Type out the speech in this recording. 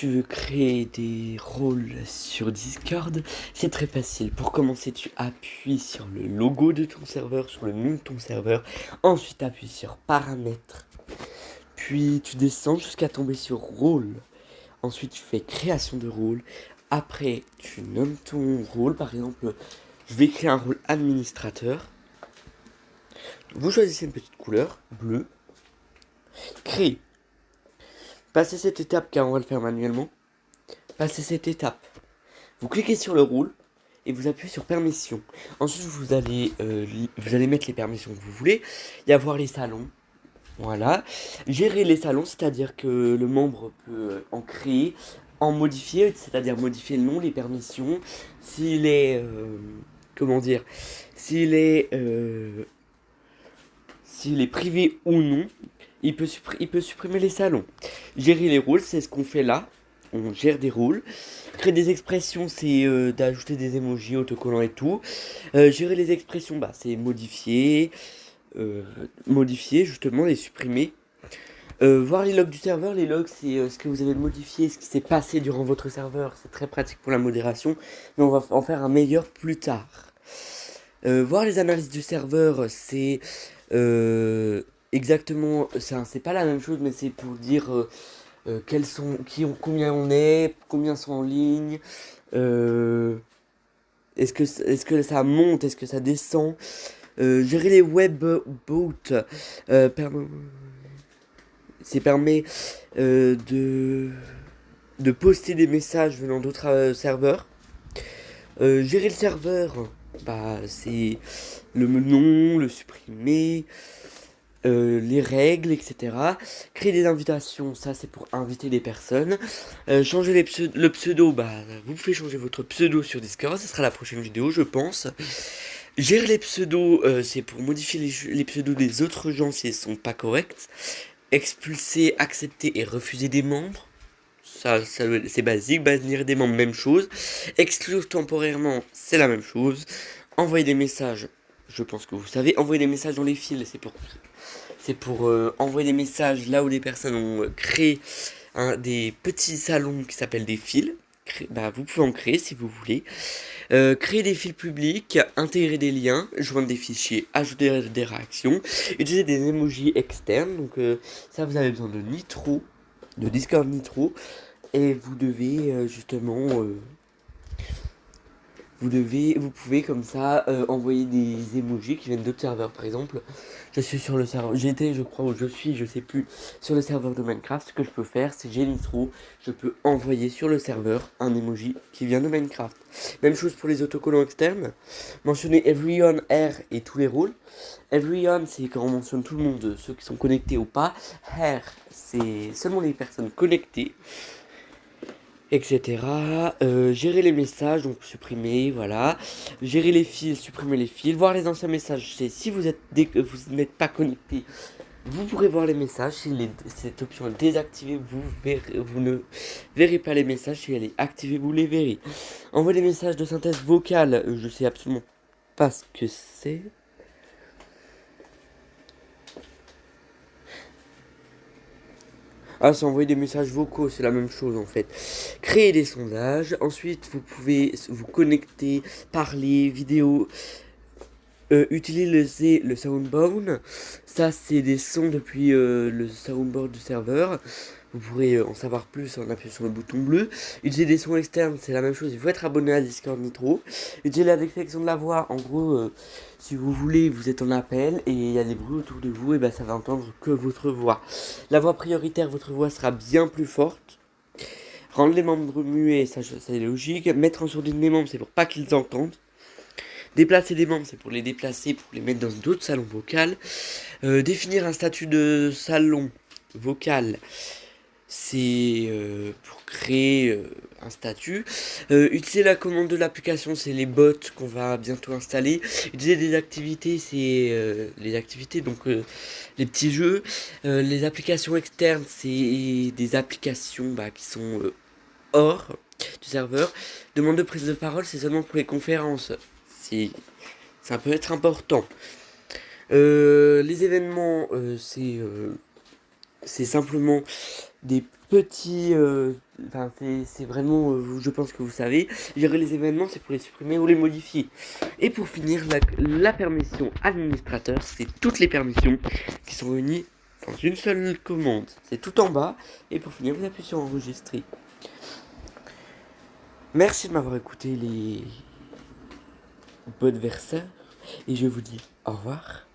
tu veux créer des rôles sur Discord, c'est très facile. Pour commencer, tu appuies sur le logo de ton serveur, sur le nom de ton serveur. Ensuite, tu appuies sur paramètres. Puis, tu descends jusqu'à tomber sur rôle. Ensuite, tu fais création de rôle. Après, tu nommes ton rôle. Par exemple, je vais créer un rôle administrateur. Vous choisissez une petite couleur, bleu. Créer. Passez cette étape car on va le faire manuellement. Passez cette étape. Vous cliquez sur le rôle et vous appuyez sur permission. Ensuite, vous allez mettre les permissions que vous voulez. Y avoir les salons. Voilà. Gérer les salons, c'est-à-dire que le membre peut en créer, en modifier, c'est-à-dire modifier le nom, les permissions. S'il est... comment dire, s'il est... s'il est privé ou non, il peut supprimer les salons. Gérer les rôles, c'est ce qu'on fait là. On gère des rôles. Créer des expressions, c'est d'ajouter des emojis, autocollants et tout. Gérer les expressions, bah, c'est modifier. Modifier, justement, les supprimer. Voir les logs du serveur. Les logs, c'est ce que vous avez modifié, ce qui s'est passé durant votre serveur. C'est très pratique pour la modération. Mais on va en faire un meilleur plus tard. Voir les analyses du serveur, c'est exactement, c'est pas la même chose, mais c'est pour dire combien on est, combien sont en ligne, est-ce que ça monte, est-ce que ça descend, gérer les webbots, permet de poster des messages venant d'autres serveurs. Gérer le serveur, bah c'est le nom, le supprimer, les règles, etc. Créer des invitations, ça c'est pour inviter des personnes. Changer le pseudo, bah vous pouvez changer votre pseudo sur Discord, ce sera la prochaine vidéo je pense. Gérer les pseudos, c'est pour modifier les pseudos des autres gens si ils sont pas corrects. Expulser, accepter et refuser des membres. Ça c'est basique. Bannir des membres, même chose. Exclure temporairement, c'est la même chose. Envoyer des messages, je pense que vous savez. Envoyer des messages dans les fils, c'est pour envoyer des messages là où les personnes ont créé des petits salons qui s'appellent des fils. Bah, vous pouvez en créer si vous voulez. Créer des fils publics, intégrer des liens, joindre des fichiers, ajouter des réactions, utiliser des emojis externes. Donc ça, vous avez besoin de Nitro, de Discord Nitro, et vous devez justement, vous pouvez comme ça envoyer des emojis qui viennent d'autres serveurs. Par exemple, je suis sur le serveur, j'étais, je crois, ou je sais plus, sur le serveur de Minecraft. Ce que je peux faire, c'est j'ai Nitro, je peux envoyer sur le serveur un emoji qui vient de Minecraft. Même chose pour les autocollants externes. Mentionner everyone, R et tous les rôles. Everyone, c'est quand on mentionne tout le monde, ceux qui sont connectés ou pas. R, c'est seulement les personnes connectées, etc. Gérer les messages, donc supprimer, voilà. Gérer les fils, supprimer les fils. Voir les anciens messages, c'est si vous n'êtes pas connecté, vous pourrez voir les messages. Si cette option est désactivée, vous ne verrez pas les messages. Si elle est activée, vous les verrez. Envoyer des messages de synthèse vocale, je sais absolument pas ce que c'est. Ah, c'est envoyer des messages vocaux, c'est la même chose en fait. Créer des sondages, ensuite vous pouvez vous connecter, parler, vidéo, utiliser le soundboard. Ça, c'est des sons depuis le soundboard du serveur. Vous pourrez en savoir plus en appuyant sur le bouton bleu. Utiliser des sons externes, c'est la même chose. Il faut être abonné à Discord Nitro. Utiliser la détection de la voix. En gros, si vous voulez, vous êtes en appel et il y a des bruits autour de vous, et ben ça va entendre que votre voix. La voix prioritaire, votre voix sera bien plus forte. Rendre les membres muets, ça c'est logique. Mettre en sourdine les membres, c'est pour pas qu'ils entendent. Déplacer des membres, c'est pour les déplacer, pour les mettre dans d'autres salons vocaux. Définir un statut de salon vocal, c'est pour créer un statut. Utiliser la commande de l'application, c'est les bots qu'on va bientôt installer. Utiliser des activités, c'est les activités, donc les petits jeux. Les applications externes, c'est des applications qui sont hors du serveur. Demande de prise de parole, c'est seulement pour les conférences. Ça peut être important. Les événements, c'est c'est simplement des petits... Enfin, c'est vraiment... je pense que vous savez. Gérer les événements, c'est pour les supprimer ou les modifier. Et pour finir, la permission administrateur, c'est toutes les permissions qui sont réunies dans une seule commande. C'est tout en bas. Et pour finir, vous appuyez sur enregistrer. Merci de m'avoir écouté les podverseurs. Et je vous dis au revoir.